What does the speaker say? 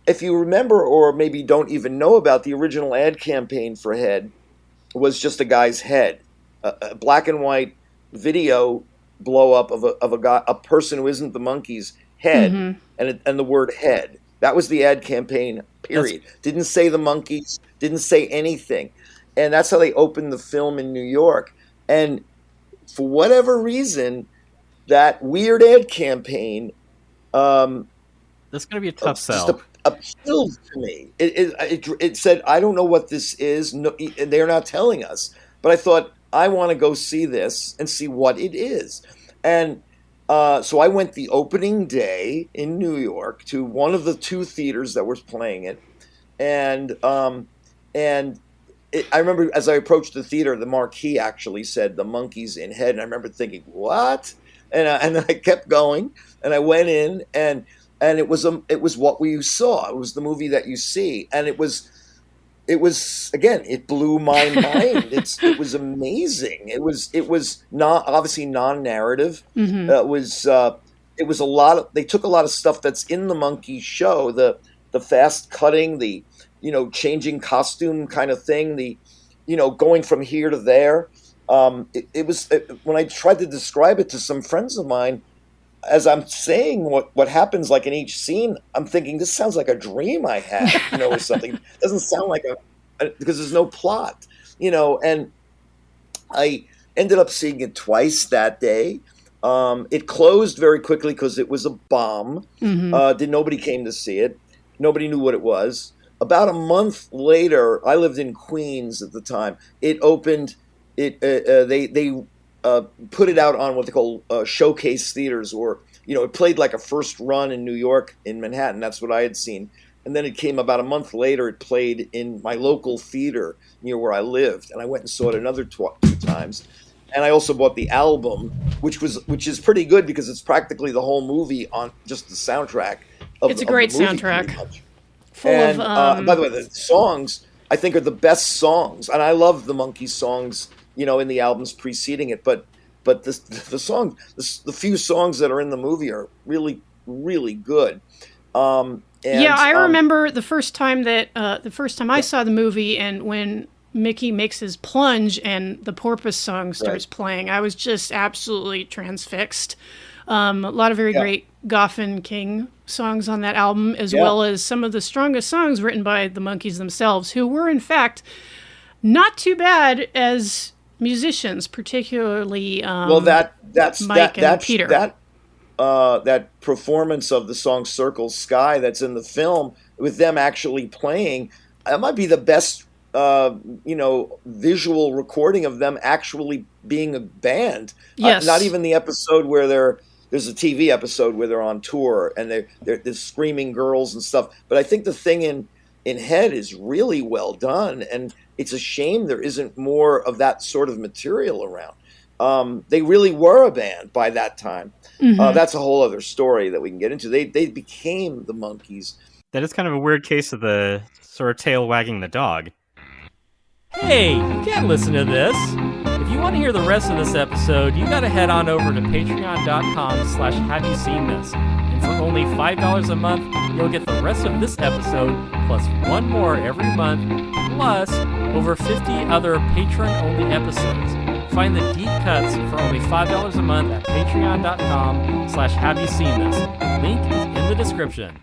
if you remember, or maybe don't even know about, the original ad campaign for Head was just a guy's head, a black and white video blow up of a guy, a person who isn't the Monkees' head, and the word Head. That was the ad campaign. Period. Didn't say the Monkees. Didn't say anything, and that's how they opened the film in New York. And for whatever reason, that weird ad campaign. That's going to be a tough sell. Appealed to me. It said, I don't know what this is. No, they're not telling us. But I thought, I want to go see this and see what it is. And so I went the opening day in New York to one of the two theaters that was playing it. And I remember as I approached the theater, the marquee actually said the Monkees in Head. And I remember thinking, what? And I kept going, and I went in, and it was what we saw. It was the movie that you see, and it was again, it blew my mind. It was amazing. It was not obviously non-narrative. It was a lot of, they took a lot of stuff that's in the Monkees show, the fast cutting, the changing costume kind of thing, the going from here to there. When I tried to describe it to some friends of mine, as I'm saying what happens like in each scene, I'm thinking, this sounds like a dream I had, or something. It doesn't sound like because there's no plot, and I ended up seeing it twice that day. It closed very quickly because it was a bomb. Nobody came to see it. Nobody knew what it was. About a month later, I lived in Queens at the time. It opened. They put it out on what they call showcase theaters, or it played like a first run in New York, in Manhattan. That's what I had seen, and then it came about a month later. It played in my local theater near where I lived, and I went and saw it another two times. And I also bought the album, which is pretty good because it's practically the whole movie on just the soundtrack. It's a great soundtrack. And by the way, the songs I think are the best songs, and I love the Monkees songs, in the albums preceding it. But the few songs that are in the movie are really, really good. I remember the first time I saw the movie, and when Mickey makes his plunge and the Porpoise song starts playing, I was just absolutely transfixed. A lot of very great Goffin King songs on that album, as well as some of the strongest songs written by the Monkees themselves, who were in fact not too bad as musicians, particularly Mike and Peter. That performance of the song Circle Sky that's in the film, with them actually playing, that might be the best visual recording of them actually being a band. Yes. Not even the episode where there's a TV episode where they're on tour and they're screaming girls and stuff. But I think the thing in Head is really well done, and it's a shame there isn't more of that sort of material around. They really were a band by that time. That's a whole other story that we can get into. They became the Monkees. That is kind of a weird case of the sort of tail wagging the dog. Hey, you can't listen to this. If you want to hear the rest of this episode, you gotta head on over to patreon.com/haveyouseenthis. And for only $5 a month, you'll get the rest of this episode, plus one more every month, plus over 50 other patron-only episodes. Find the deep cuts for only $5 a month at patreon.com/haveyouseenthis. Link is in the description.